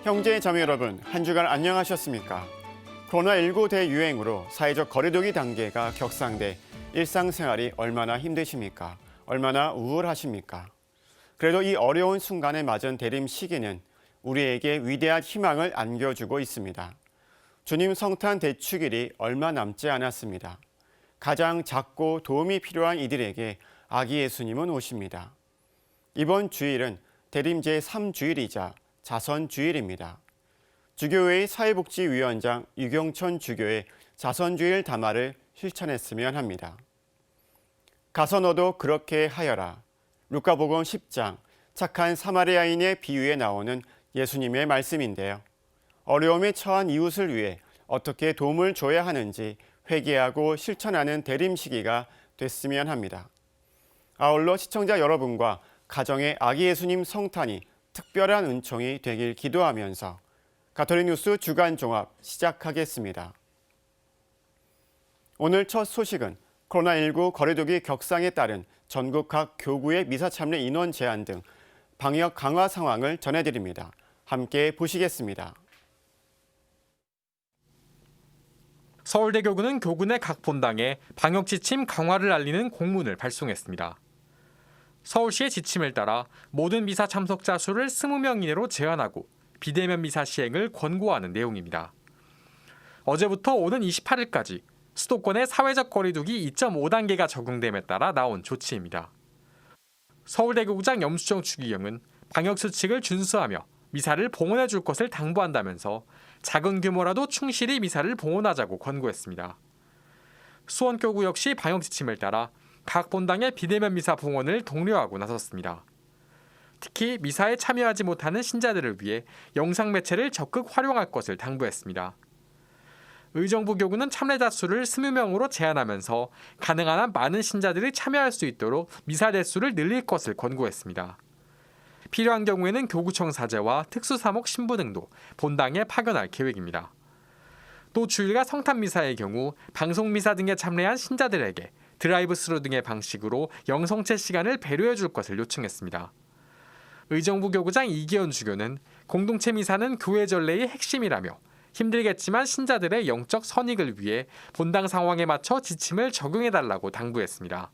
형제 자매 여러분, 한 주간 안녕하셨습니까? 코로나19 대유행으로 사회적 거리두기 단계가 격상돼 일상생활이 얼마나 힘드십니까? 얼마나 우울하십니까? 그래도 이 어려운 순간에 맞은 대림 시기는 우리에게 위대한 희망을 안겨주고 있습니다. 주님 성탄 대축일이 얼마 남지 않았습니다. 가장 작고 도움이 필요한 이들에게 아기 예수님은 오십니다. 이번 주일은 대림 제3주일이자 자선주일입니다. 주교회의 사회복지위원장 유경천 주교의 자선주일 담화를 실천했으면 합니다. 가서 너도 그렇게 하여라. 루카복음 10장 착한 사마리아인의 비유에 나오는 예수님의 말씀인데요. 어려움에 처한 이웃을 위해 어떻게 도움을 줘야 하는지 회개하고 실천하는 대림 시기가 됐으면 합니다. 아울러 시청자 여러분과 가정의 아기 예수님 성탄이 특별한 은총이 되길 기도하면서 가톨릭 뉴스 주간 종합 시작하겠습니다. 오늘 첫 소식은 코로나19 거리두기 격상에 따른 전국 각 교구의 미사 참례 인원 제한 등 방역 강화 상황을 전해드립니다. 함께 보시겠습니다. 서울대교구는 교구 내 각 본당에 방역 지침 강화를 알리는 공문을 발송했습니다. 서울시의 지침을 따라 모든 미사 참석자 수를 20명 이내로 제한하고 비대면 미사 시행을 권고하는 내용입니다. 어제부터 오는 28일까지 수도권의 사회적 거리두기 2.5단계가 적용됨에 따라 나온 조치입니다. 서울대교구장 염수정 추기경은 방역수칙을 준수하며 미사를 봉헌해 줄 것을 당부한다면서 작은 규모라도 충실히 미사를 봉헌하자고 권고했습니다. 수원교구 역시 방역 지침을 따라 각 본당의 비대면 미사 봉헌을 독려하고 나섰습니다. 특히 미사에 참여하지 못하는 신자들을 위해 영상 매체를 적극 활용할 것을 당부했습니다. 의정부 교구는 참례자 수를 20명으로 제한하면서 가능한 한 많은 신자들이 참여할 수 있도록 미사 대수를 늘릴 것을 권고했습니다. 필요한 경우에는 교구청 사제와 특수사목 신부 등도 본당에 파견할 계획입니다. 또 주일과 성탄미사의 경우 방송미사 등에 참례한 신자들에게 드라이브스루 등의 방식으로 영성체 시간을 배려해 줄 것을 요청했습니다. 의정부 교구장 이기현 주교는 공동체 미사는 교회 전례의 핵심이라며 힘들겠지만 신자들의 영적 선익을 위해 본당 상황에 맞춰 지침을 적용해달라고 당부했습니다.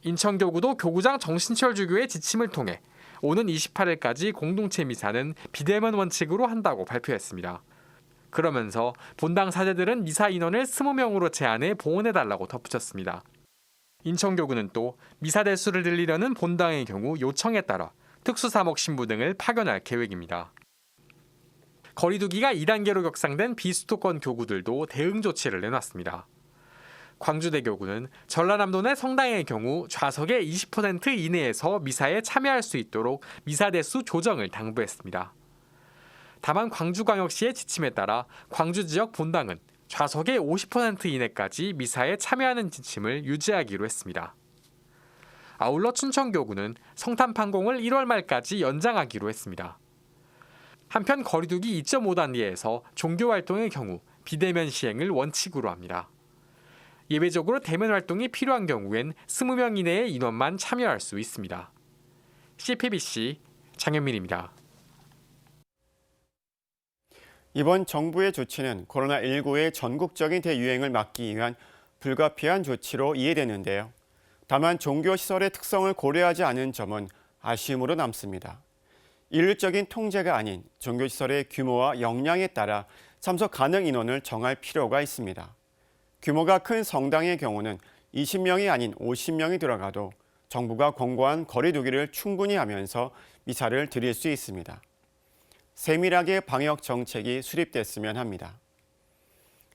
인천교구도 교구장 정신철 주교의 지침을 통해 오는 28일까지 공동체 미사는 비대면 원칙으로 한다고 발표했습니다. 그러면서 본당 사제들은 미사 인원을 20명으로 제한해 봉헌해달라고 덧붙였습니다. 인천교구는 또 미사 대수를 늘리려는 본당의 경우 요청에 따라 특수사목 신부 등을 파견할 계획입니다. 거리두기가 2단계로 격상된 비수도권 교구들도 대응 조치를 내놨습니다. 광주대교구는 전라남도 내 성당의 경우 좌석의 20% 이내에서 미사에 참여할 수 있도록 미사 대수 조정을 당부했습니다. 다만 광주광역시의 지침에 따라 광주 지역 본당은 좌석의 50% 이내까지 미사에 참여하는 지침을 유지하기로 했습니다. 아울러 춘천교구는 성탄판공을 1월 말까지 연장하기로 했습니다. 한편 거리두기 2.5단계에서 종교활동의 경우 비대면 시행을 원칙으로 합니다. 예외적으로 대면 활동이 필요한 경우엔 20명 이내의 인원만 참여할 수 있습니다. CPBC 장현민입니다. 이번 정부의 조치는 코로나19의 전국적인 대유행을 막기 위한 불가피한 조치로 이해되는데요. 다만 종교시설의 특성을 고려하지 않은 점은 아쉬움으로 남습니다. 일률적인 통제가 아닌 종교시설의 규모와 역량에 따라 참석 가능 인원을 정할 필요가 있습니다. 규모가 큰 성당의 경우는 20명이 아닌 50명이 들어가도 정부가 권고한 거리두기를 충분히 하면서 미사를 드릴 수 있습니다. 세밀하게 방역 정책이 수립됐으면 합니다.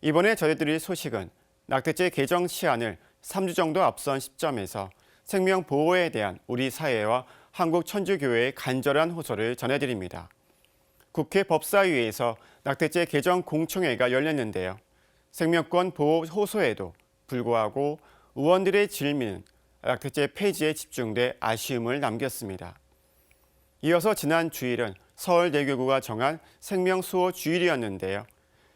이번에 전해드릴 소식은 낙태죄 개정 시한을 3주 정도 앞선 시점에서 생명 보호에 대한 우리 사회와 한국천주교회의 간절한 호소를 전해드립니다. 국회 법사위에서 낙태죄 개정 공청회가 열렸는데요. 생명권 보호 호소에도 불구하고 의원들의 질문은 낙태죄 폐지에 집중돼 아쉬움을 남겼습니다. 이어서 지난 주일은 서울대교구가 정한 생명수호 주일이었는데요.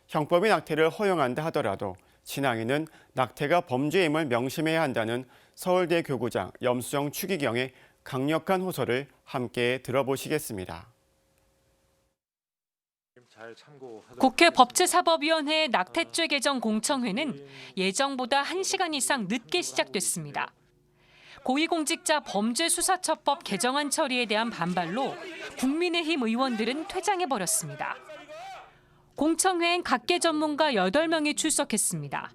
형법이 낙태를 허용한다 하더라도 신앙인은 낙태가 범죄임을 명심해야 한다는 서울대 교구장 염수정 추기경의 강력한 호소를 함께 들어보시겠습니다. 국회 법제사법위원회 낙태죄 개정 공청회는 예정보다 1시간 이상 늦게 시작됐습니다. 고위공직자 범죄수사처법 개정안 처리에 대한 반발로 국민의힘 의원들은 퇴장해버렸습니다. 공청회엔 각계 전문가 8명이 출석했습니다.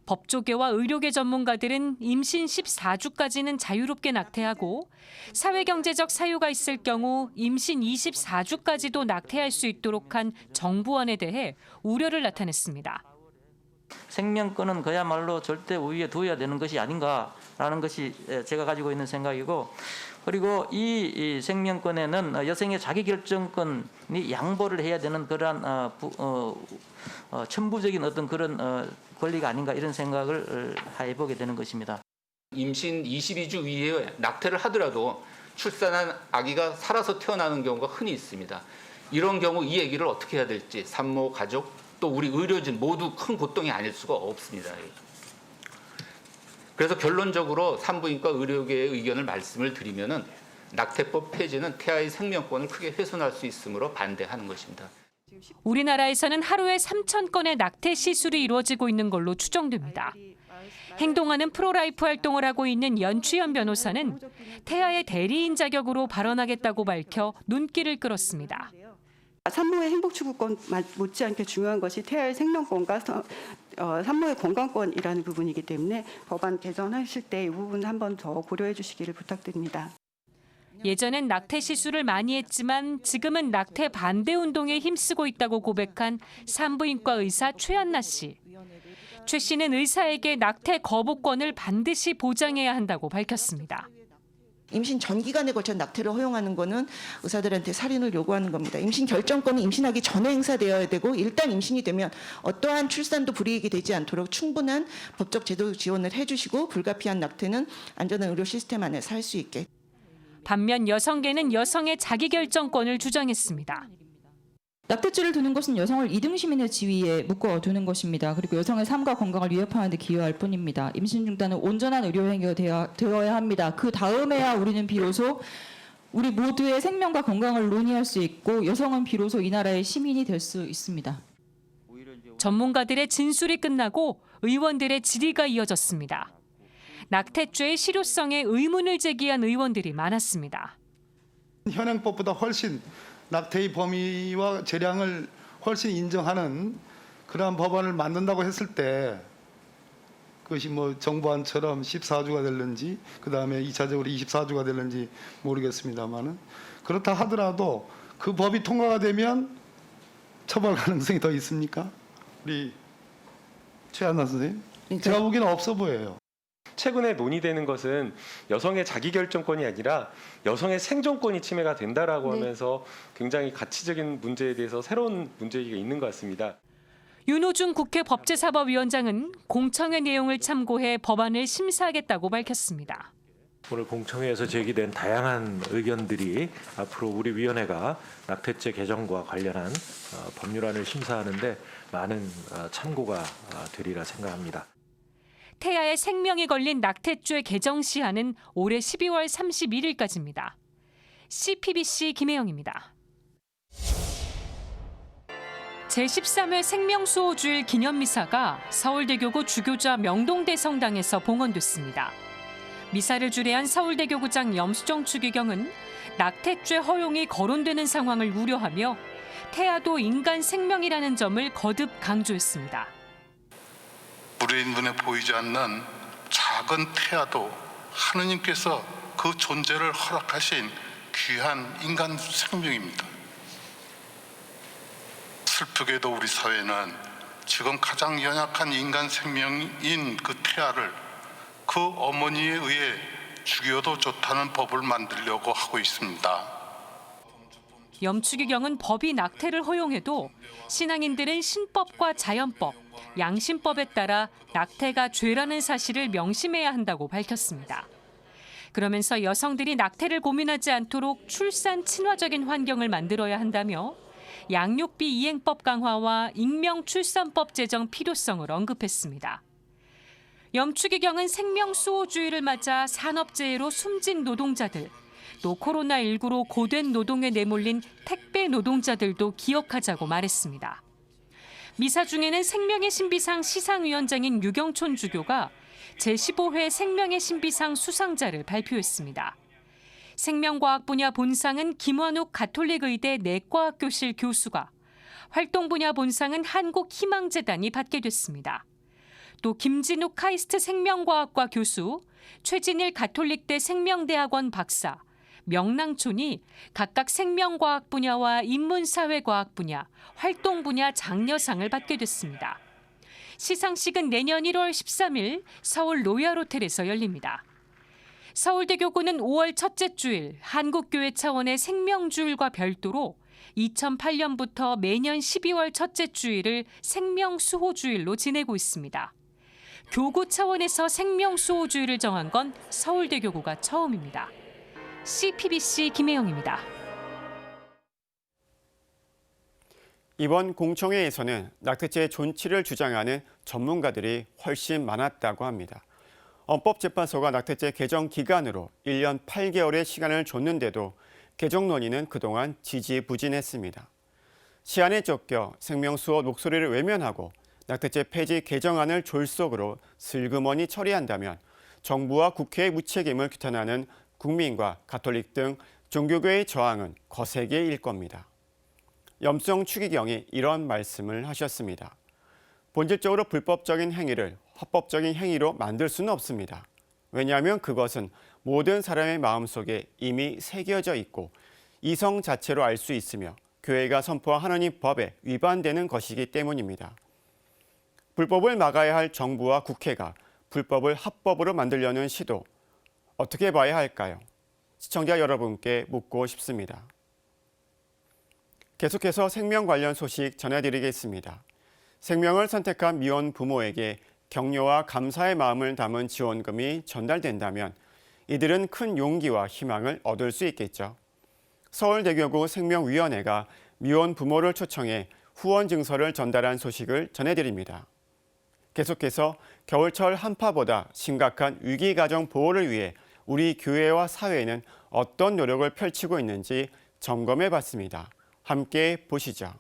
법조계와 의료계 전문가들은 임신 14주까지는 자유롭게 낙태하고 사회경제적 사유가 있을 경우 임신 24주까지도 낙태할 수 있도록 한 정부안에 대해 우려를 나타냈습니다. 생명권은 그야말로 절대 우위에 두어야 되는 것이 아닌가라는 것이 제가 가지고 있는 생각이고, 그리고 이 생명권에는 여성의 자기결정권이 양보를 해야 되는 그러한 천부적인 어떤 그런 권리가 아닌가, 이런 생각을 해보게 되는 것입니다. 임신 22주 이후에 낙태를 하더라도 출산한 아기가 살아서 태어나는 경우가 흔히 있습니다. 이런 경우 이 얘기를 어떻게 해야 될지 산모, 가족, 또 우리 의료진 모두 큰 고통이 아닐 수가 없습니다. 그래서 결론적으로 산부인과 의료계의 의견을 말씀을 드리면은 낙태법 폐지는 태아의 생명권을 크게 훼손할 수 있으므로 반대하는 것입니다. 우리나라에서는 하루에 3,000건의 낙태 시술이 이루어지고 있는 걸로 추정됩니다. 행동하는 프로라이프 활동을 하고 있는 연취현 변호사는 태아의 대리인 자격으로 발언하겠다고 밝혀 눈길을 끌었습니다. 산모의 행복 추구권 못지않게 중요한 것이 태아의 생명권과 산모의 건강권이라는 부분이기 때문에 법안 개정하실 때 이 부분 한 번 더 고려해 주시기를 부탁드립니다. 예전엔 낙태 시술을 많이 했지만 지금은 낙태 반대 운동에 힘쓰고 있다고 고백한 산부인과 의사 최한나 씨. 최 씨는 의사에게 낙태 거부권을 반드시 보장해야 한다고 밝혔습니다. 임신 전 기간에 걸쳐 낙태를 허용하는 것은 의사들한테 살인을 요구하는 겁니다. 임신 결정권은 임신하기 전에 행사되어야 되고, 일단 임신이 되면 어떠한 출산도 불이익이 되지 않도록 충분한 법적 제도 지원을 해주시고, 불가피한 낙태는 안전한 의료 시스템 안에서 할 수 있게. 반면 여성계는 여성의 자기결정권을 주장했습니다. 낙태죄를 두는 것은 여성을 이등 시민의 지위에 묶어두는 것입니다. 그리고 여성의 삶과 건강을 위협하는 데 기여할 뿐입니다. 임신 중단은 온전한 의료 행위가 되어야 합니다. 그 다음에야 우리는 비로소 우리 모두의 생명과 건강을 논의할 수 있고, 여성은 비로소 이 나라의 시민이 될 수 있습니다. 전문가들의 진술이 끝나고 의원들의 질의가 이어졌습니다. 낙태죄의 실효성에 의문을 제기한 의원들이 많았습니다. 현행법보다 훨씬 낙태의 범위와 재량을 훨씬 인정하는 그러한 법안을 만든다고 했을 때, 그것이 뭐 정부안처럼 14주가 될는지 그다음에 2차적으로 24주가 될는지 모르겠습니다만은, 그렇다 하더라도 그 법이 통과가 되면 처벌 가능성이 더 있습니까? 우리 최한나 선생님, 제가 보기에는 없어 보여요. 최근에 논의되는 것은 여성의 자기결정권이 아니라 여성의 생존권이 침해가 된다라고 하면서 굉장히 가치적인 문제에 대해서 새로운 문제가 있는 것 같습니다. 윤호중 국회 법제사법위원장은 공청회 내용을 참고해 법안을 심사하겠다고 밝혔습니다. 오늘 공청회에서 제기된 다양한 의견들이 앞으로 우리 위원회가 낙태죄 개정과 관련한 법률안을 심사하는데 많은 참고가 되리라 생각합니다. 태아의 생명이 걸린 낙태죄 개정 시한은 올해 12월 31일까지입니다. CPBC 김혜영입니다. 제13회 생명수호주일 기념미사가 서울대교구 주교자 명동대 성당에서 봉헌됐습니다. 미사를 주례한 서울대교구장 염수정 추기경은 낙태죄 허용이 거론되는 상황을 우려하며 태아도 인간 생명이라는 점을 거듭 강조했습니다. 우리의 눈에 보이지 않는 작은 태아도 하느님께서 그 존재를 허락하신 귀한 인간 생명입니다. 슬프게도 우리 사회는 지금 가장 연약한 인간 생명인 그 태아를 그 어머니에 의해 죽여도 좋다는 법을 만들려고 하고 있습니다. 염추기경은 법이 낙태를 허용해도 신앙인들은 신법과 자연법, 양심법에 따라 낙태가 죄라는 사실을 명심해야 한다고 밝혔습니다. 그러면서 여성들이 낙태를 고민하지 않도록 출산 친화적인 환경을 만들어야 한다며 양육비 이행법 강화와 익명출산법 제정 필요성을 언급했습니다. 염추기경은 생명수호주의를 맞아 산업재해로 숨진 노동자들, 또 코로나19로 고된 노동에 내몰린 택배 노동자들도 기억하자고 말했습니다. 미사 중에는 생명의 신비상 시상위원장인 유경촌 주교가 제15회 생명의 신비상 수상자를 발표했습니다. 생명과학 분야 본상은 김완욱 가톨릭의대 내과학교실 교수가, 활동 분야 본상은 한국희망재단이 받게 됐습니다. 또 김진욱 카이스트 생명과학과 교수, 최진일 가톨릭대 생명대학원 박사, 명랑촌이 각각 생명과학 분야와 인문사회과학 분야, 활동 분야 장려상을 받게 됐습니다. 시상식은 내년 1월 13일 서울 로얄호텔에서 열립니다. 서울대교구는 5월 첫째 주일 한국교회 차원의 생명주일과 별도로 2008년부터 매년 12월 첫째 주일을 생명수호주일로 지내고 있습니다. 교구 차원에서 생명수호주일을 정한 건 서울대교구가 처음입니다. CPBC 김혜영입니다. 이번 공청회에서는 낙태죄 존치를 주장하는 전문가들이 훨씬 많았다고 합니다. 헌법재판소가 낙태죄 개정 기간으로 1년 8개월의 시간을 줬는데도 개정 논의는 그동안 지지부진했습니다. 시한에 쫓겨 생명수호 목소리를 외면하고 낙태죄 폐지 개정안을 졸속으로 슬그머니 처리한다면 정부와 국회의 무책임을 규탄하는 국민과 가톨릭 등 종교계의 저항은 거세게 일 겁니다. 염성 추기경이 이런 말씀을 하셨습니다. 본질적으로 불법적인 행위를 합법적인 행위로 만들 수는 없습니다. 왜냐하면 그것은 모든 사람의 마음속에 이미 새겨져 있고 이성 자체로 알 수 있으며 교회가 선포한 하나님 법에 위반되는 것이기 때문입니다. 불법을 막아야 할 정부와 국회가 불법을 합법으로 만들려는 시도, 어떻게 봐야 할까요? 시청자 여러분께 묻고 싶습니다. 계속해서 생명 관련 소식 전해드리겠습니다. 생명을 선택한 미혼 부모에게 격려와 감사의 마음을 담은 지원금이 전달된다면 이들은 큰 용기와 희망을 얻을 수 있겠죠. 서울대교구 생명위원회가 미혼 부모를 초청해 후원 증서를 전달한 소식을 전해드립니다. 계속해서 겨울철 한파보다 심각한 위기가정 보호를 위해 우리 교회와 사회는 어떤 노력을 펼치고 있는지 점검해봤습니다. 함께 보시죠.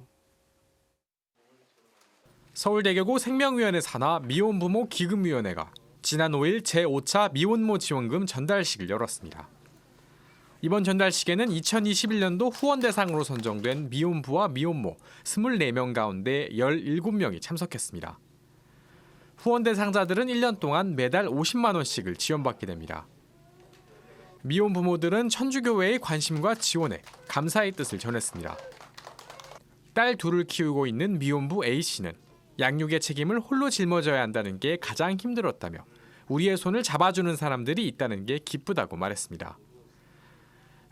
서울대교구 생명위원회 산하 미혼부모 기금위원회가 지난 5일 제5차 미혼모 지원금 전달식을 열었습니다. 이번 전달식에는 2021년도 후원 대상으로 선정된 미혼부와 미혼모 24명 가운데 17명이 참석했습니다. 후원 대상자들은 1년 동안 매달 50만 원씩을 지원받게 됩니다. 미혼 부모들은 천주교회의 관심과 지원에 감사의 뜻을 전했습니다. 딸 둘을 키우고 있는 미혼부 A씨는 양육의 책임을 홀로 짊어져야 한다는 게 가장 힘들었다며 우리의 손을 잡아주는 사람들이 있다는 게 기쁘다고 말했습니다.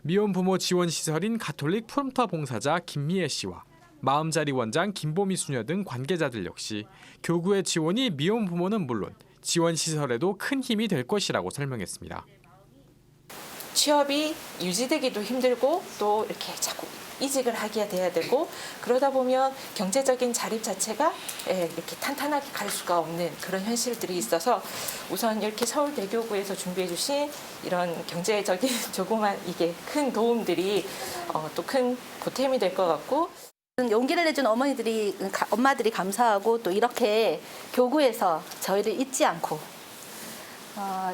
미혼 부모 지원 시설인 가톨릭 프롬터 봉사자 김미애 씨와 마음자리 원장 김보미 수녀 등 관계자들 역시 교구의 지원이 미혼 부모는 물론 지원 시설에도 큰 힘이 될 것이라고 설명했습니다. 취업이 유지되기도 힘들고 또 이렇게 자꾸 이직을 하게 돼야 되고 그러다 보면 경제적인 자립 자체가 이렇게 탄탄하게 갈 수가 없는 그런 현실들이 있어서 우선 이렇게 서울대교구에서 준비해 주신 이런 경제적인 조그만 이게 큰 도움들이 또 큰 보탬이 될 것 같고 용기를 내준 엄마들이 감사하고 또 이렇게 교구에서 저희를 잊지 않고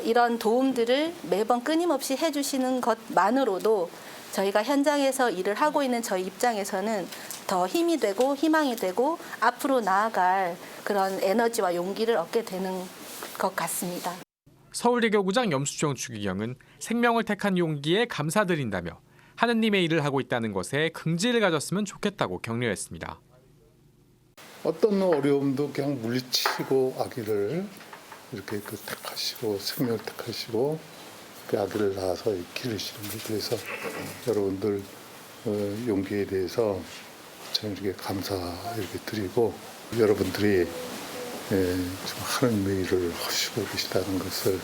이런 도움들을 매번 끊임없이 해주시는 것만으로도 저희가 현장에서 일을 하고 있는 저희 입장에서는 더 힘이 되고 희망이 되고 앞으로 나아갈 그런 에너지와 용기를 얻게 되는 것 같습니다. 서울대교구장 염수정 추기경은 생명을 택한 용기에 감사드린다며 하느님의 일을 하고 있다는 것에 긍지를 가졌으면 좋겠다고 격려했습니다. 어떤 어려움도 그냥 물리치고 아기를 이렇게 택하시고 생명을 택하시고 그 아기를 낳아서 기르시는 거 그래서 여러분들 용기에 대해서 참 이렇게 감사 이렇게 드리고 여러분들이 좀 하나님의 일을 하시고 계시다는 것을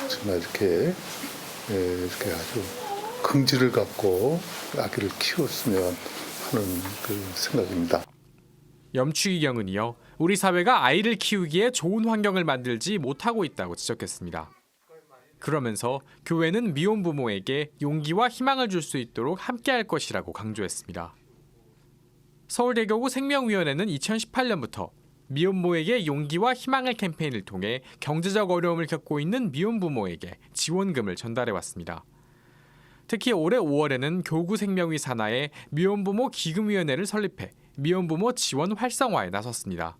정말 이렇게 아주 긍지를 갖고 아기를 키웠으면 하는 그 생각입니다. 염추기경은 이어 우리 사회가 아이를 키우기에 좋은 환경을 만들지 못하고 있다고 지적했습니다. 그러면서 교회는 미혼 부모에게 용기와 희망을 줄 수 있도록 함께할 것이라고 강조했습니다. 서울대교구 생명위원회는 2018년부터 미혼모에게 용기와 희망을 캠페인을 통해 경제적 어려움을 겪고 있는 미혼 부모에게 지원금을 전달해 왔습니다. 특히 올해 5월에는 교구 생명위 산하에 미혼부모 기금위원회를 설립해 미혼부모 지원 활성화에 나섰습니다.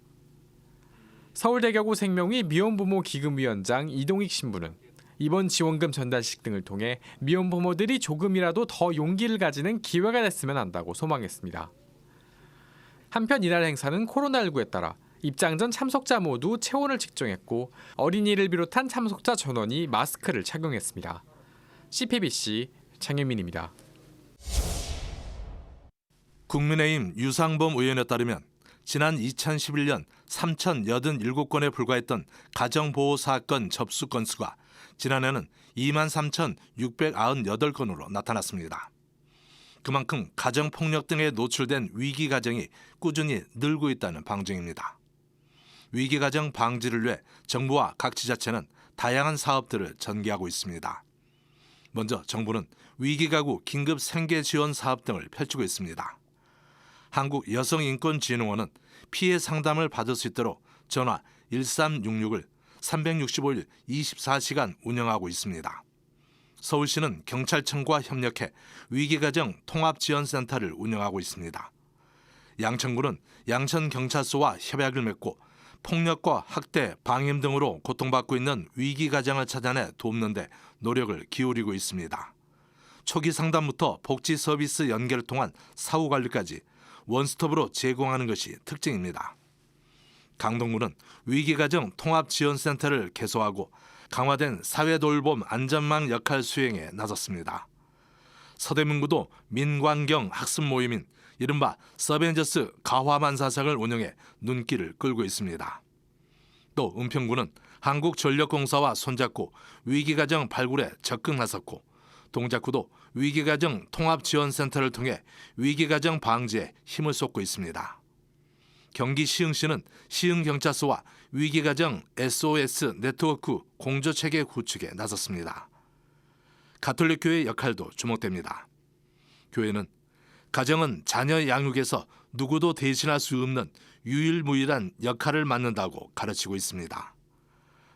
서울대교구 생명위 미혼부모 기금위원장 이동익 신부는 이번 지원금 전달식 등을 통해 미혼부모들이 조금이라도 더 용기를 가지는 기회가 됐으면 한다고 소망했습니다. 한편 이날 행사는 코로나19에 따라 입장 전 참석자 모두 체온을 측정했고 어린이를 비롯한 참석자 전원이 마스크를 착용했습니다. CPBC 장혜민입니다. 국민의힘 유상범 의원에 따르면 지난 2011년 3,087건에 불과했던 가정보호 사건 접수 건수가 지난해는 23,698건으로 나타났습니다. 그만큼 가정폭력 등에 노출된 위기 가정이 꾸준히 늘고 있다는 방증입니다. 위기 가정 방지를 위해 정부와 각 지자체는 다양한 사업들을 전개하고 있습니다. 먼저 정부는 위기가구 긴급 생계 지원 사업 등을 펼치고 있습니다. 한국여성인권진흥원은 피해 상담을 받을 수 있도록 전화 1366을 365일 24시간 운영하고 있습니다. 서울시는 경찰청과 협력해 위기가정 통합지원센터를 운영하고 있습니다. 양천구는 양천경찰서와 협약을 맺고 폭력과 학대, 방임 등으로 고통받고 있는 위기가정을 찾아내 돕는 데 노력을 기울이고 있습니다. 초기 상담부터 복지 서비스 연계를 통한 사후 관리까지 원스톱으로 제공하는 것이 특징입니다. 강동구는 위기가정 통합지원센터를 개소하고 강화된 사회돌봄 안전망 역할 수행에 나섰습니다. 서대문구도 민관경 학습 모임인 이른바 서벤져스 가화만 사상을 운영해 눈길을 끌고 있습니다. 또 은평구는 한국전력공사와 손잡고 위기가정 발굴에 적극 나섰고 동작구도 위기가정 통합지원센터를 통해 위기가정 방지에 힘을 쏟고 있습니다. 경기 시흥시는 시흥경찰서와 위기가정 SOS 네트워크 공조체계 구축에 나섰습니다. 가톨릭교회의 역할도 주목됩니다. 교회는 가정은 자녀 양육에서 누구도 대신할 수 없는 유일무이한 역할을 맡는다고 가르치고 있습니다.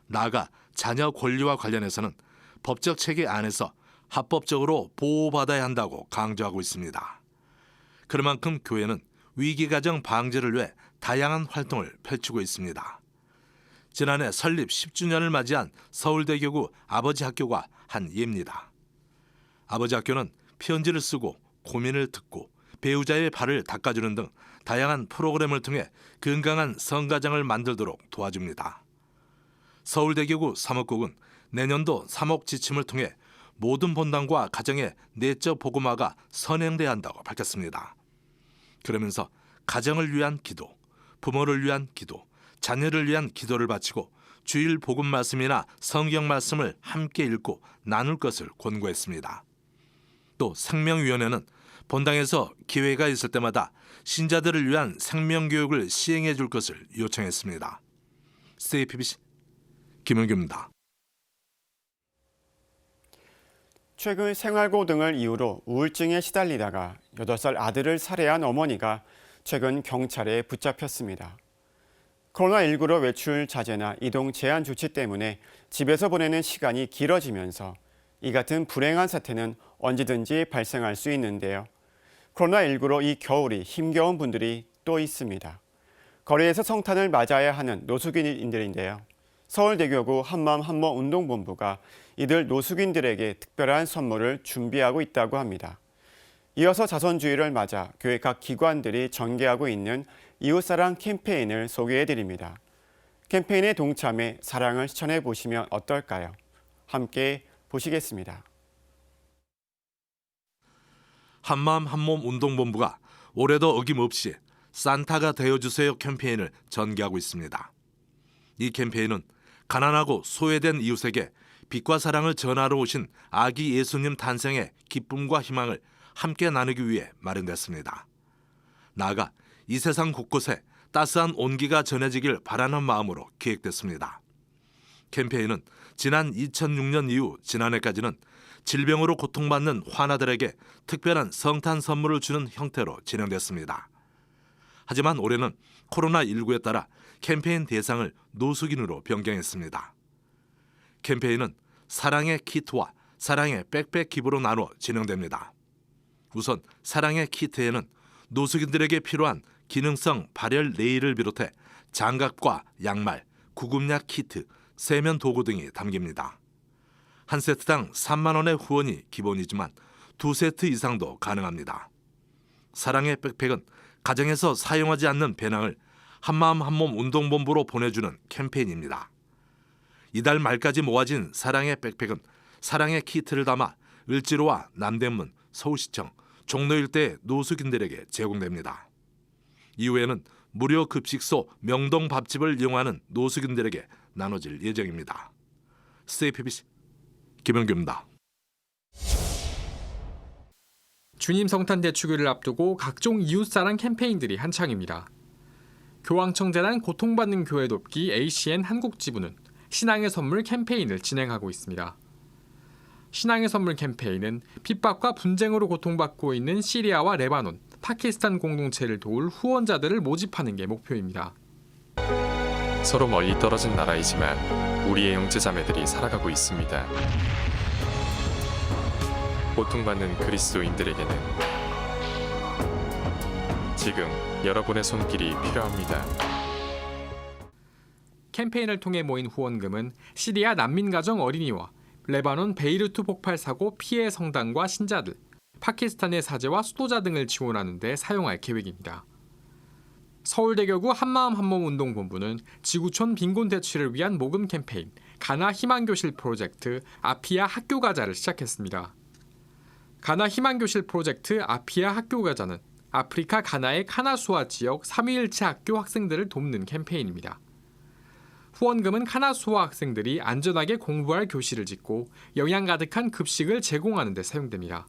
나아가 자녀 권리와 관련해서는 법적 체계 안에서 합법적으로 보호받아야 한다고 강조하고 있습니다. 그만큼 교회는 위기가정 방지를 위해 다양한 활동을 펼치고 있습니다. 지난해 설립 10주년을 맞이한 서울대교구 아버지학교가 한 예입니다. 아버지학교는 편지를 쓰고 고민을 듣고 배우자의 발을 닦아주는 등 다양한 프로그램을 통해 건강한 성가정을 만들도록 도와줍니다. 서울대교구 사목국은 내년도 사목 지침을 통해 모든 본당과 가정의 내적 복음화가 선행돼야 한다고 밝혔습니다. 그러면서 가정을 위한 기도, 부모를 위한 기도, 자녀를 위한 기도를 바치고 주일 복음 말씀이나 성경 말씀을 함께 읽고 나눌 것을 권고했습니다. 또 생명위원회는 본당에서 기회가 있을 때마다 신자들을 위한 생명교육을 시행해 줄 것을 요청했습니다. CPBC 김은규입니다. 최근 생활고 등을 이유로 우울증에 시달리다가 8살 아들을 살해한 어머니가 최근 경찰에 붙잡혔습니다. 코로나19로 외출 자제나 이동 제한 조치 때문에 집에서 보내는 시간이 길어지면서 이 같은 불행한 사태는 언제든지 발생할 수 있는데요. 코로나19로 이 겨울이 힘겨운 분들이 또 있습니다. 거리에서 성탄을 맞아야 하는 노숙인들인데요. 서울대교구 한마음 한몸 운동본부가 이들 노숙인들에게 특별한 선물을 준비하고 있다고 합니다. 이어서 자선주의를 맞아 교회 각 기관들이 전개하고 있는 이웃사랑 캠페인을 소개해드립니다. 캠페인에 동참해 사랑을 실천해 보시면 어떨까요? 함께 보시겠습니다. 한마음 한몸 운동본부가 올해도 어김없이 산타가 되어주세요 캠페인을 전개하고 있습니다. 이 캠페인은 가난하고 소외된 이웃에게 빛과 사랑을 전하러 오신 아기 예수님 탄생의 기쁨과 희망을 함께 나누기 위해 마련됐습니다. 나아가 이 세상 곳곳에 따스한 온기가 전해지길 바라는 마음으로 기획됐습니다. 캠페인은 지난 2006년 이후 지난해까지는 질병으로 고통받는 환아들에게 특별한 성탄 선물을 주는 형태로 진행됐습니다. 하지만 올해는 코로나19에 따라 캠페인 대상을 노숙인으로 변경했습니다. 캠페인은 사랑의 키트와 사랑의 백팩 기부로 나눠 진행됩니다. 우선 사랑의 키트에는 노숙인들에게 필요한 기능성 발열 네일을 비롯해 장갑과 양말, 구급약 키트, 세면 도구 등이 담깁니다. 한 세트당 3만 원의 후원이 기본이지만 2세트 이상도 가능합니다. 사랑의 백팩은 가정에서 사용하지 않는 배낭을 한마음 한몸 운동본부로 보내주는 캠페인입니다. 이달 말까지 모아진 사랑의 백팩은 사랑의 키트를 담아 을지로와 남대문, 서울시청, 종로 일대 노숙인들에게 제공됩니다. 이후에는 무료 급식소 명동 밥집을 이용하는 노숙인들에게 나눠질 예정입니다. CPBC 김영규입니다. 주님 성탄 대축일을 앞두고 각종 이웃사랑 캠페인들이 한창입니다. 교황청재단 고통받는 교회 돕기 ACN 한국지부는 신앙의 선물 캠페인을 진행하고 있습니다. 신앙의 선물 캠페인은 핍박과 분쟁으로 고통받고 있는 시리아와 레바논, 파키스탄 공동체를 도울 후원자들을 모집하는 게 목표입니다. 서로 멀리 떨어진 나라이지만 우리의 형제자매들이 살아가고 있습니다. 고통받는 그리스도인들에게는 지금 여러분의 손길이 필요합니다. 캠페인을 통해 모인 후원금은 시리아 난민가정 어린이와 레바논 베이루트 폭발 사고 피해 성당과 신자들, 파키스탄의 사제와 수도자 등을 지원하는 데 사용할 계획입니다. 서울대교구 한마음 한몸 운동본부는 지구촌 빈곤 대치를 위한 모금 캠페인 가나 희망교실 프로젝트 아피아 학교가자를 시작했습니다. 가나 희망교실 프로젝트 아피아 학교가자는 아프리카 가나의 카나수아 지역 3.1체 학교 학생들을 돕는 캠페인입니다. 후원금은 카나수아 학생들이 안전하게 공부할 교실을 짓고 영양 가득한 급식을 제공하는 데 사용됩니다.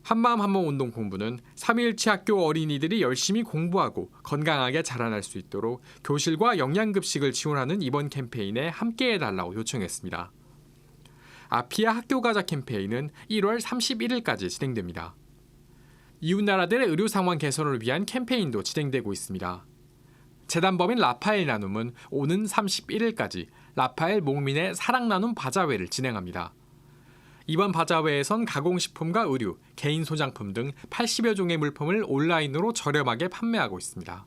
한마음 한몸 운동본부는 3.1체 학교 어린이들이 열심히 공부하고 건강하게 자라날 수 있도록 교실과 영양급식을 지원하는 이번 캠페인에 함께해달라고 요청했습니다. 아피아 학교가자 캠페인은 1월 31일까지 진행됩니다. 이웃나라들의 의료 상황 개선을 위한 캠페인도 진행되고 있습니다. 재단법인 라파엘 나눔은 오는 31일까지 라파엘 목민의 사랑 나눔 바자회를 진행합니다. 이번 바자회에선 가공식품과 의류, 개인 소장품 등 80여 종의 물품을 온라인으로 저렴하게 판매하고 있습니다.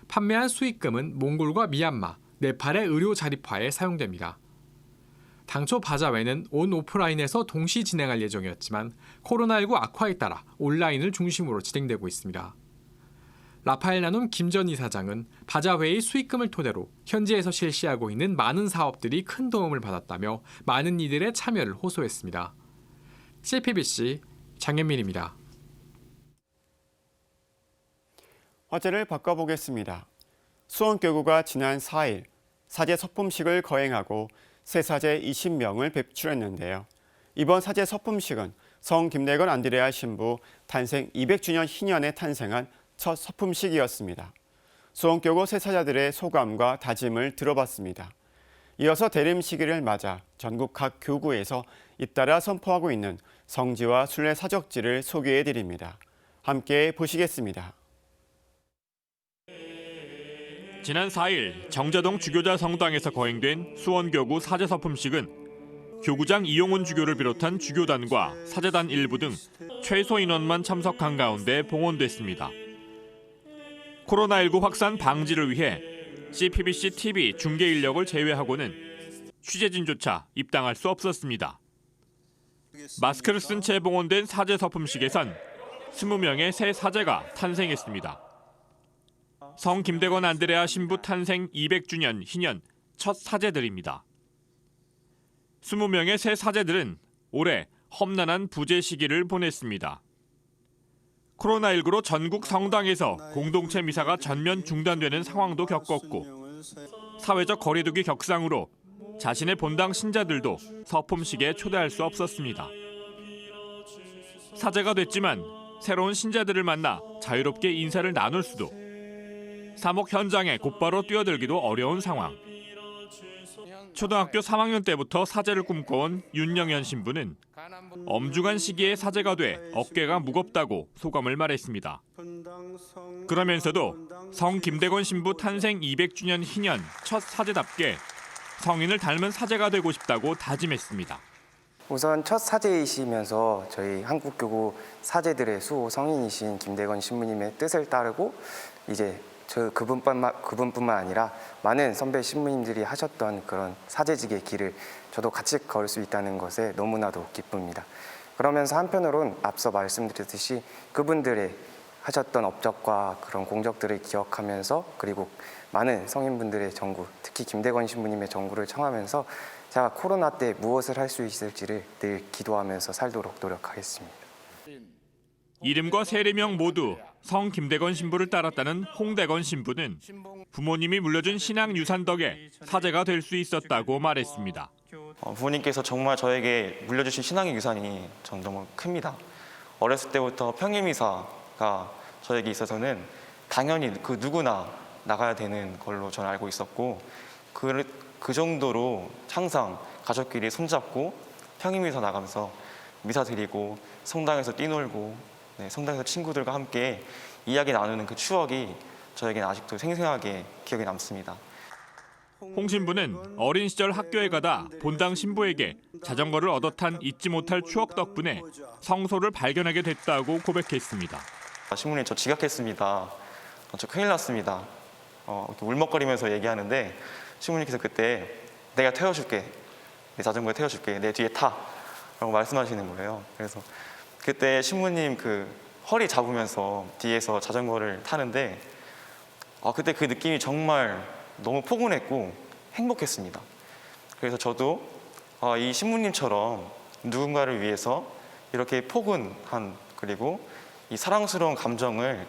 판매한 수익금은 몽골과 미얀마, 네팔의 의료 자립화에 사용됩니다. 당초 바자회는 온 오프라인에서 동시 진행할 예정이었지만 코로나19 악화에 따라 온라인을 중심으로 진행되고 있습니다. 라파엘 나눔 김 전 이사장은 바자회의 수익금을 토대로 현지에서 실시하고 있는 많은 사업들이 큰 도움을 받았다며 많은 이들의 참여를 호소했습니다. CPBC 장현민입니다. 화제를 바꿔보겠습니다. 수원교구가 지난 4일 사제 서품식을 거행하고 새 사제 20명을 배출했는데요. 이번 사제 서품식은 성 김래건 안드레아 신부 탄생 200주년 희년에 탄생한 첫 서품식이었습니다. 수원교구 새사자들의 소감과 다짐을 들어봤습니다. 이어서 대림 시기를 맞아 전국 각 교구에서 잇따라 선포하고 있는 성지와 순례 사적지를 소개해드립니다. 함께 보시겠습니다. 지난 4일 정자동 주교자 성당에서 거행된 수원교구 사제 서품식은 교구장 이용훈 주교를 비롯한 주교단과 사제단 일부 등 최소 인원만 참석한 가운데 봉헌됐습니다. 코로나19 확산 방지를 위해 CPBC TV 중계 인력을 제외하고는 취재진조차 입당할 수 없었습니다. 마스크를 쓴 채 봉헌된 사제 서품식에선 20명의 새 사제가 탄생했습니다. 성 김대건 안드레아 신부 탄생 200주년 희년 첫 사제들입니다. 20명의 새 사제들은 올해 험난한 부재 시기를 보냈습니다. 코로나19로 전국 성당에서 공동체 미사가 전면 중단되는 상황도 겪었고 사회적 거리두기 격상으로 자신의 본당 신자들도 서품식에 초대할 수 없었습니다. 사제가 됐지만 새로운 신자들을 만나 자유롭게 인사를 나눌 수도 사목 현장에 곧바로 뛰어들기도 어려운 상황. 초등학교 3학년 때부터 사제를 꿈꿔온 윤영현 신부는 엄중한 시기에 사제가 돼 어깨가 무겁다고 소감을 말했습니다. 그러면서도 성 김대건 신부 탄생 200주년 희년 첫 사제답게 성인을 닮은 사제가 되고 싶다고 다짐했습니다. 우선 첫 사제이시면서 저희 한국교구 사제들의 수호 성인이신 김대건 신부님의 뜻을 따르고 이제 그분뿐만 아니라 많은 선배 신부님들이 하셨던 그런 사제직의 길을 저도 같이 걸을 수 있다는 것에 너무나도 기쁩니다. 그러면서 한편으론 앞서 말씀드렸듯이 그분들의 하셨던 업적과 그런 공적들을 기억하면서 그리고 많은 성인분들의 전구, 특히 김대건 신부님의 전구를 청하면서 제가 코로나 때 무엇을 할 수 있을지를 늘 기도하면서 살도록 노력하겠습니다. 이름과 세례명 모두 성 김대건 신부를 따랐다는 홍대건 신부는 부모님이 물려준 신앙 유산 덕에 사제가 될 수 있었다고 말했습니다. 부모님께서 정말 저에게 물려주신 신앙의 유산이 전 너무 큽니다. 어렸을 때부터 평일미사가 저에게 있어서는 당연히 그 누구나 나가야 되는 걸로 저는 알고 있었고 그 정도로 항상 가족끼리 손잡고 평일미사 나가면서 미사 드리고 성당에서 뛰놀고 성당에서 친구들과 함께 이야기 나누는 그 추억이 저에게는 아직도 생생하게 기억에 남습니다. 홍 신부는 어린 시절 학교에 가다 본당 신부에게 자전거를 얻어 탄 잊지 못할 추억 덕분에 성소를 발견하게 됐다고 고백했습니다. 신부님 저 지각했습니다. 저 큰일 났습니다. 이렇게 울먹거리면서 얘기하는데 신부님께서 그때 내가 태워줄게. 내 자전거에 태워줄게. 내 뒤에 타. 라고 말씀하시는 거예요. 그래서 그때 신부님 그 허리 잡으면서 뒤에서 자전거를 타는데 그때 그 느낌이 정말 너무 포근했고 행복했습니다. 그래서 저도 이 신부님처럼 누군가를 위해서 이렇게 포근한 그리고 이 사랑스러운 감정을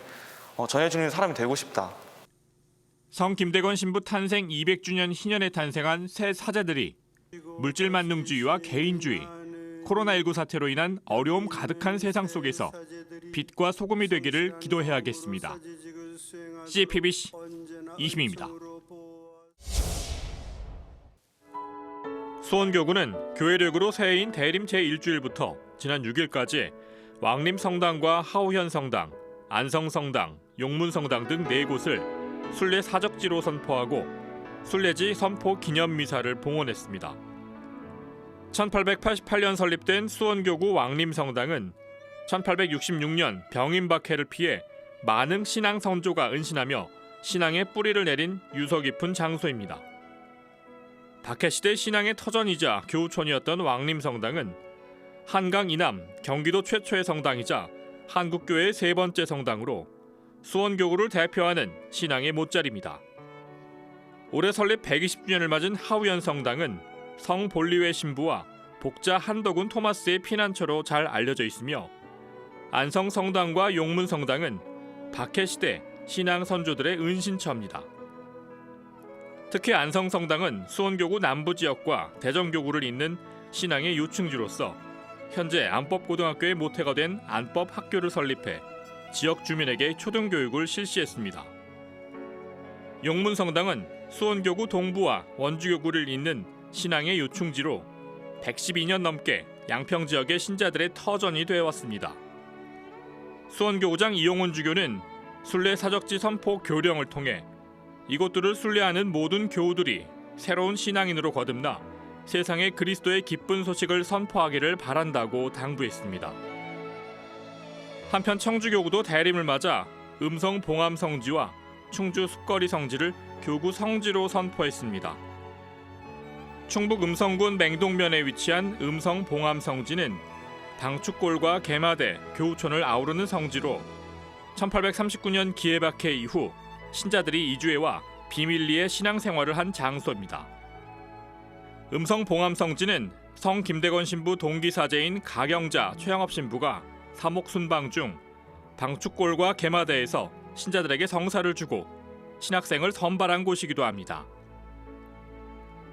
전해주는 사람이 되고 싶다. 성 김대건 신부 탄생 200주년 희년에 탄생한 새 사제들이 물질 만능주의와 개인주의, 코로나19 사태로 인한 어려움 가득한 세상 속에서 빛과 소금이 되기를 기도해야겠습니다. CPBC 이시민입니다. 수원교구는 교회력으로 새해인 대림 제1주일부터 지난 6일까지 왕림성당과 하우현성당, 안성성당, 용문성당 등 4곳을 순례 사적지로 선포하고 순례지 선포 기념미사를 봉헌했습니다. 1888년 설립된 수원교구 왕림성당은 1866년 병임박해를 피해 많은 신앙 선조가 은신하며 신앙의 뿌리를 내린 유서 깊은 장소입니다. 박해시대 신앙의 터전이자 교우촌이었던 왕림성당은 한강 이남 경기도 최초의 성당이자 한국교회의 3번째 성당으로 수원교구를 대표하는 신앙의 못자리입니다. 올해 설립 120주년을 맞은 하우현성당은 성 볼리웨 신부와 복자 한덕운 토마스의 피난처로 잘 알려져 있으며 안성성당과 용문성당은 박해시대 신앙 선조들의 은신처입니다. 특히 안성성당은 수원교구 남부지역과 대전교구를 잇는 신앙의 요충지로서 현재 안법고등학교의 모태가 된 안법학교를 설립해 지역 주민에게 초등교육을 실시했습니다. 용문성당은 수원교구 동부와 원주교구를 잇는 신앙의 요충지로 112년 넘게 양평 지역의 신자들의 터전이 되어왔습니다. 수원교구장 이용훈 주교는 순례 사적지 선포 교령을 통해 이곳들을 순례하는 모든 교우들이 새로운 신앙인으로 거듭나 세상에 그리스도의 기쁜 소식을 선포하기를 바란다고 당부했습니다. 한편 청주교구도 대림을 맞아 음성 봉암 성지와 충주 숲거리 성지를 교구 성지로 선포했습니다. 충북 음성군 맹동면에 위치한 음성 봉암 성지는 방축골과 개마대, 교우촌을 아우르는 성지로 1839년 기해박해 이후 신자들이 이주해와 비밀리에 신앙생활을 한 장소입니다. 음성 봉암 성지는 성 김대건 신부 동기사제인 가경자 최영업 신부가 사목 순방 중 방축골과 개마대에서 신자들에게 성사를 주고 신학생을 선발한 곳이기도 합니다.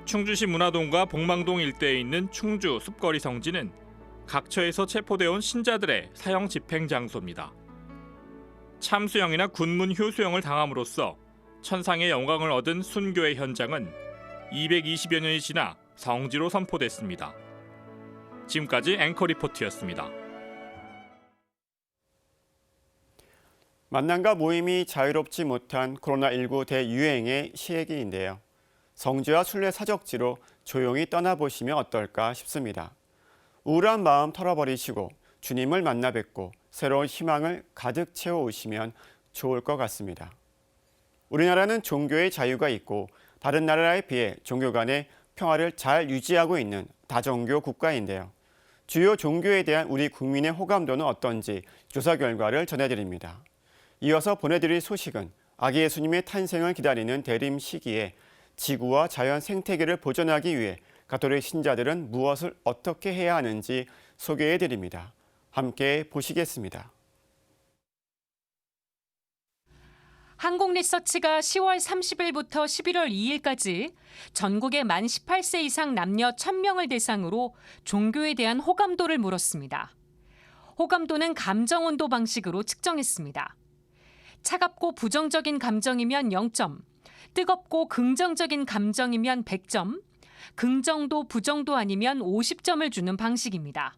충주시 문화동과 복망동 일대에 있는 충주 숲거리 성지는 각처에서 체포되어 온 신자들의 사형 집행 장소입니다. 참수형이나 군문 효수형을 당함으로써 천상의 영광을 얻은 순교의 현장은 220여 년이 지나 성지로 선포됐습니다. 지금까지 앵커 리포트였습니다. 만남과 모임이 자유롭지 못한 코로나19 대유행의 시래기인데요. 성지와 순례 사적지로 조용히 떠나보시면 어떨까 싶습니다. 우울한 마음 털어버리시고 주님을 만나 뵙고 새로운 희망을 가득 채워오시면 좋을 것 같습니다. 우리나라는 종교의 자유가 있고 다른 나라에 비해 종교 간의 평화를 잘 유지하고 있는 다종교 국가인데요. 주요 종교에 대한 우리 국민의 호감도는 어떤지 조사 결과를 전해드립니다. 이어서 보내드릴 소식은 아기 예수님의 탄생을 기다리는 대림 시기에 지구와 자연 생태계를 보존하기 위해 가톨릭 신자들은 무엇을 어떻게 해야 하는지 소개해드립니다. 함께 보시겠습니다. 한국리서치가 10월 30일부터 11월 2일까지 전국의 만 18세 이상 남녀 1000명을 대상으로 종교에 대한 호감도를 물었습니다. 호감도는 감정온도 방식으로 측정했습니다. 차갑고 부정적인 감정이면 0점, 뜨겁고 긍정적인 감정이면 100점, 긍정도 부정도 아니면 50점을 주는 방식입니다.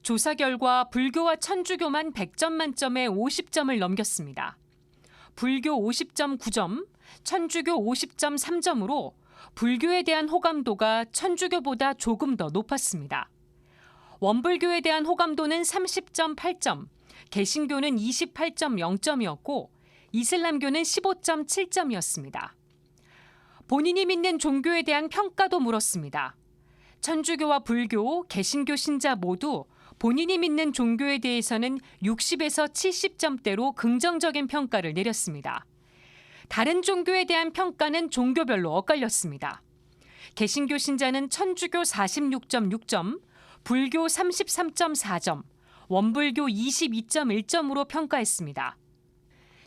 조사 결과 불교와 천주교만 100점 만점에 50점을 넘겼습니다. 불교 50점 9점, 천주교 50점 3점으로 불교에 대한 호감도가 천주교보다 조금 더 높았습니다. 원불교에 대한 호감도는 30점 8점, 개신교는 28점 0점이었고 이슬람교는 15점 7점이었습니다. 본인이 믿는 종교에 대한 평가도 물었습니다. 천주교와 불교, 개신교 신자 모두 본인이 믿는 종교에 대해서는 60에서 70점대로 긍정적인 평가를 내렸습니다. 다른 종교에 대한 평가는 종교별로 엇갈렸습니다. 개신교 신자는 천주교 46.6점, 불교 33.4점, 원불교 22.1점으로 평가했습니다.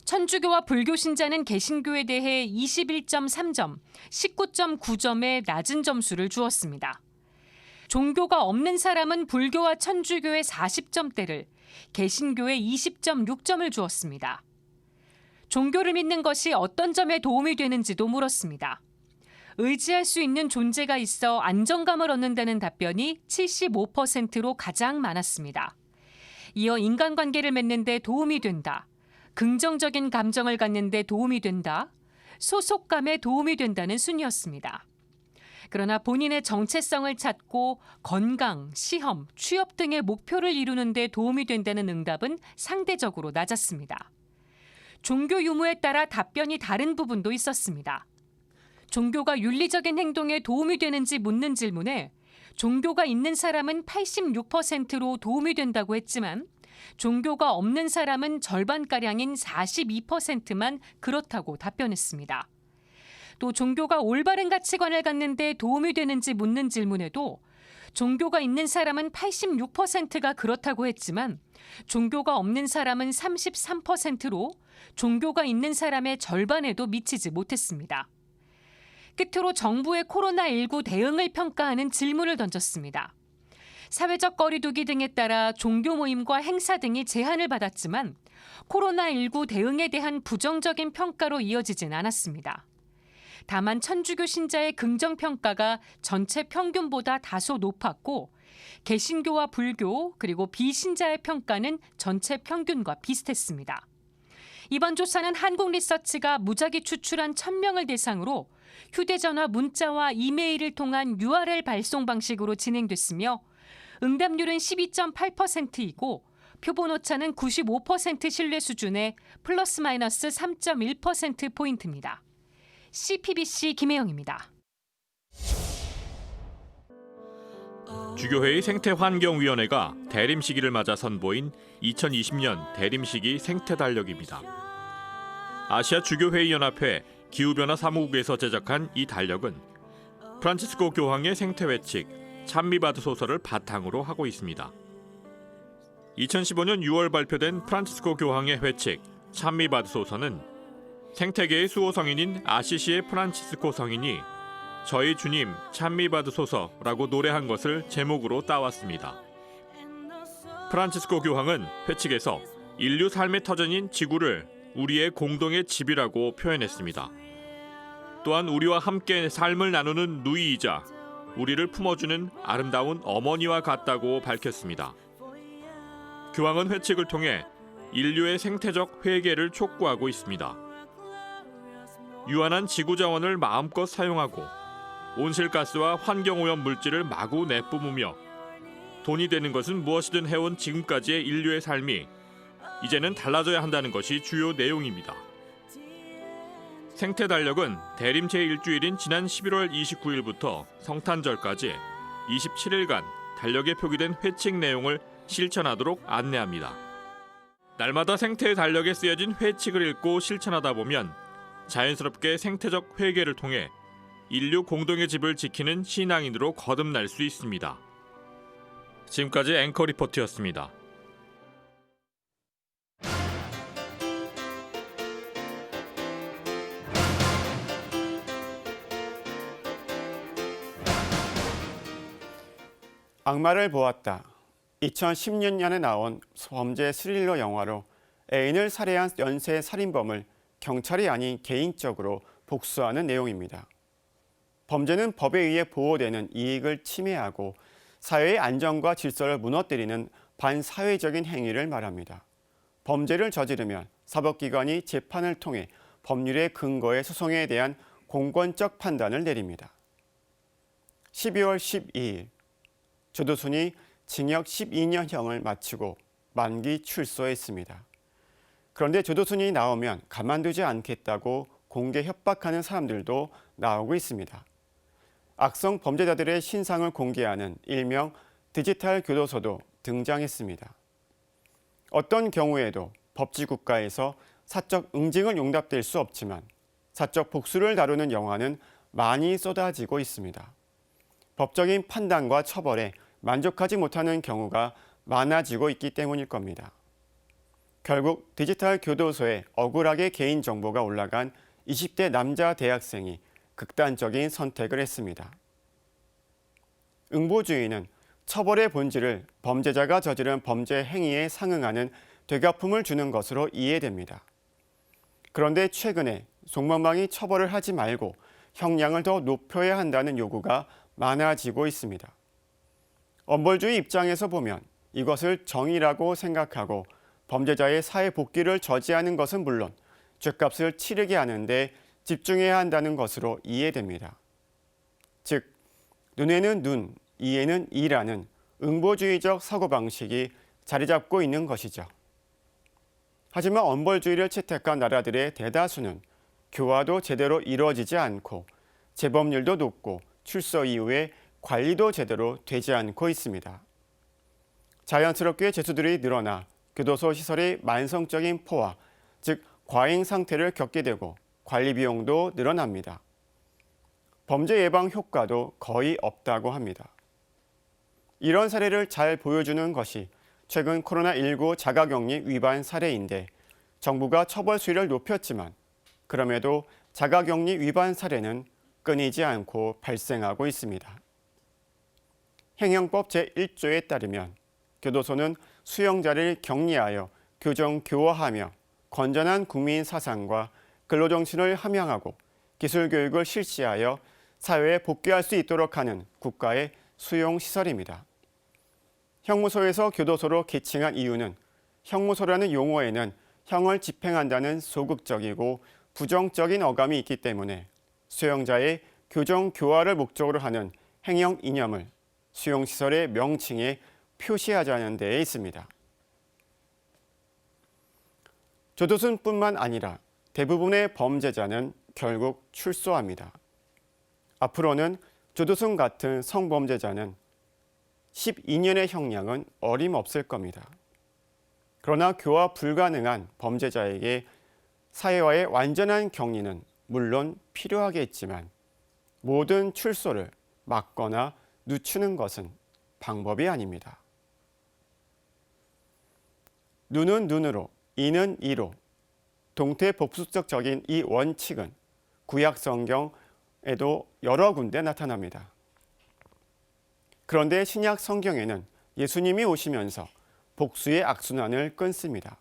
천주교와 불교 신자는 개신교에 대해 21.3점, 19.9점의 낮은 점수를 주었습니다. 종교가 없는 사람은 불교와 천주교의 40점대를, 개신교에 20.6점을 주었습니다. 종교를 믿는 것이 어떤 점에 도움이 되는지도 물었습니다. 의지할 수 있는 존재가 있어 안정감을 얻는다는 답변이 75%로 가장 많았습니다. 이어 인간관계를 맺는 데 도움이 된다, 긍정적인 감정을 갖는 데 도움이 된다, 소속감에 도움이 된다는 순이었습니다. 그러나 본인의 정체성을 찾고 건강, 시험, 취업 등의 목표를 이루는 데 도움이 된다는 응답은 상대적으로 낮았습니다. 종교 유무에 따라 답변이 다른 부분도 있었습니다. 종교가 윤리적인 행동에 도움이 되는지 묻는 질문에 종교가 있는 사람은 86%로 도움이 된다고 했지만 종교가 없는 사람은 절반가량인 42%만 그렇다고 답변했습니다. 또 종교가 올바른 가치관을 갖는 데 도움이 되는지 묻는 질문에도 종교가 있는 사람은 86%가 그렇다고 했지만 종교가 없는 사람은 33%로 종교가 있는 사람의 절반에도 미치지 못했습니다. 끝으로 정부의 코로나19 대응을 평가하는 질문을 던졌습니다. 사회적 거리두기 등에 따라 종교 모임과 행사 등이 제한을 받았지만 코로나19 대응에 대한 부정적인 평가로 이어지진 않았습니다. 다만 천주교 신자의 긍정평가가 전체 평균보다 다소 높았고 개신교와 불교 그리고 비신자의 평가는 전체 평균과 비슷했습니다. 이번 조사는 한국리서치가 무작위 추출한 1000명을 대상으로 휴대전화 문자와 이메일을 통한 URL 발송 방식으로 진행됐으며 응답률은 12.8%이고 표본 오차는 95% 신뢰 수준의 플러스 마이너스 3.1%포인트입니다. CPBC 김혜영입니다. 주교회의 생태환경위원회가 대림 시기를 맞아 선보인 2020년 대림 시기 생태 달력입니다. 아시아 주교회의 연합회 기후변화 사무국에서 제작한 이 달력은 프란치스코 교황의 생태 외칙 찬미바드 소설을 바탕으로 하고 있습니다. 2015년 6월 발표된 프란치스코 교황의 회칙 찬미바드 소설은 생태계의 수호 성인인 아시시의 프란치스코 성인이 저희 주님 찬미받으소서라고 노래한 것을 제목으로 따왔습니다. 프란치스코 교황은 회칙에서 인류 삶의 터전인 지구를 우리의 공동의 집이라고 표현했습니다. 또한 우리와 함께 삶을 나누는 누이이자 우리를 품어주는 아름다운 어머니와 같다고 밝혔습니다. 교황은 회칙을 통해 인류의 생태적 회개를 촉구하고 있습니다. 유한한 지구 자원을 마음껏 사용하고 온실가스와 환경오염 물질을 마구 내뿜으며 돈이 되는 것은 무엇이든 해온 지금까지의 인류의 삶이 이제는 달라져야 한다는 것이 주요 내용입니다. 생태 달력은 대림 제1주일인 지난 11월 29일부터 성탄절까지 27일간 달력에 표기된 회칙 내용을 실천하도록 안내합니다. 날마다 생태 달력에 쓰여진 회칙을 읽고 실천하다 보면 자연스럽게 생태적 회개를 통해 인류 공동의 집을 지키는 신앙인으로 거듭날 수 있습니다. 지금까지 앵커 리포트였습니다. 악마를 보았다. 2016년에 나온 범죄 스릴러 영화로 애인을 살해한 연쇄 살인범을 경찰이 아닌 개인적으로 복수하는 내용입니다. 범죄는 법에 의해 보호되는 이익을 침해하고 사회의 안정과 질서를 무너뜨리는 반사회적인 행위를 말합니다. 범죄를 저지르면 사법기관이 재판을 통해 법률의 근거의 소송에 대한 공권적 판단을 내립니다. 12월 12일 조두순이 징역 12년형을 마치고 만기 출소했습니다. 그런데 조두순이 나오면 가만두지 않겠다고 공개 협박하는 사람들도 나오고 있습니다. 악성 범죄자들의 신상을 공개하는 일명 디지털 교도소도 등장했습니다. 어떤 경우에도 법치국가에서 사적 응징을 용납될 수 없지만 사적 복수를 다루는 영화는 많이 쏟아지고 있습니다. 법적인 판단과 처벌에 만족하지 못하는 경우가 많아지고 있기 때문일 겁니다. 결국 디지털 교도소에 억울하게 개인정보가 올라간 20대 남자 대학생이 극단적인 선택을 했습니다. 응보주의는 처벌의 본질을 범죄자가 저지른 범죄 행위에 상응하는 되갚음을 주는 것으로 이해됩니다. 그런데 최근에 송방망이 처벌을 하지 말고 형량을 더 높여야 한다는 요구가 많아지고 있습니다. 엄벌주의 입장에서 보면 이것을 정의라고 생각하고 범죄자의 사회 복귀를 저지하는 것은 물론 죗값을 치르게 하는데 집중해야 한다는 것으로 이해됩니다. 즉, 눈에는 눈, 이에는 이라는 응보주의적 사고방식이 자리 잡고 있는 것이죠. 하지만 엄벌주의를 채택한 나라들의 대다수는 교화도 제대로 이루어지지 않고 재범률도 높고 출소 이후에 관리도 제대로 되지 않고 있습니다. 자연스럽게 죄수들이 늘어나 교도소 시설의 만성적인 포화, 즉 과잉 상태를 겪게 되고 관리 비용도 늘어납니다. 범죄 예방 효과도 거의 없다고 합니다. 이런 사례를 잘 보여주는 것이 최근 코로나19 자가격리 위반 사례인데 정부가 처벌 수위를 높였지만 그럼에도 자가격리 위반 사례는 끊이지 않고 발생하고 있습니다. 행영법 제1조에 따르면 교도소는 수용자를 격리하여 교정 교화하며 건전한 국민 사상과 근로정신을 함양하고 기술교육을 실시하여 사회에 복귀할 수 있도록 하는 국가의 수용시설입니다. 형무소에서 교도소로 개칭한 이유는 형무소라는 용어에는 형을 집행한다는 소극적이고 부정적인 어감이 있기 때문에 수용자의 교정 교화를 목적으로 하는 행영 이념을 수용시설의 명칭에 표시하자는 데에 있습니다. 조두순뿐만 아니라 대부분의 범죄자는 결국 출소합니다. 앞으로는 조두순 같은 성범죄자는 12년의 형량은 어림없을 겁니다. 그러나 교화 불가능한 범죄자에게 사회와의 완전한 격리는 물론 필요하겠지만 모든 출소를 막거나 늦추는 것은 방법이 아닙니다. 눈은 눈으로, 이는 이로 동태복수적인 이 원칙은 구약 성경에도 여러 군데 나타납니다. 그런데 신약 성경에는 예수님이 오시면서 복수의 악순환을 끊습니다.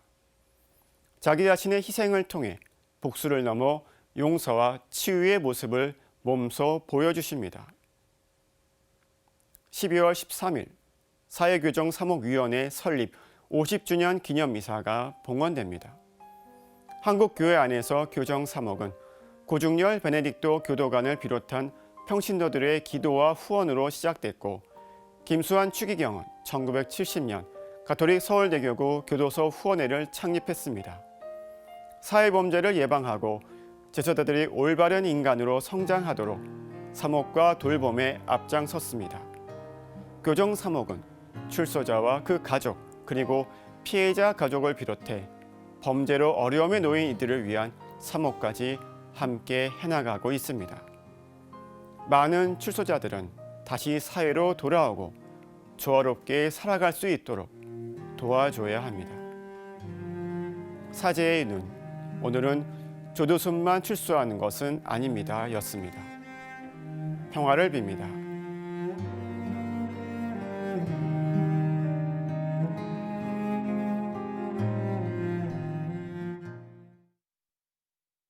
자기 자신의 희생을 통해 복수를 넘어 용서와 치유의 모습을 몸소 보여주십니다. 12월 13일 사회교정 사목위원회 설립 50주년 기념미사가 봉헌됩니다. 한국교회 안에서 교정 사목은 고중열 베네딕토 교도관을 비롯한 평신도들의 기도와 후원으로 시작됐고 김수환 추기경은 1970년 가톨릭 서울대교구 교도소 후원회를 창립했습니다. 사회범죄를 예방하고 제자들이 올바른 인간으로 성장하도록 사목과 돌봄에 앞장섰습니다. 교정 사목은 출소자와 그 가족 그리고 피해자 가족을 비롯해 범죄로 어려움에 놓인 이들을 위한 사목까지 함께 해나가고 있습니다. 많은 출소자들은 다시 사회로 돌아오고 조화롭게 살아갈 수 있도록 도와줘야 합니다. 사제의 눈, 오늘은 조두순만 출소하는 것은 아닙니다 였습니다. 평화를 빕니다.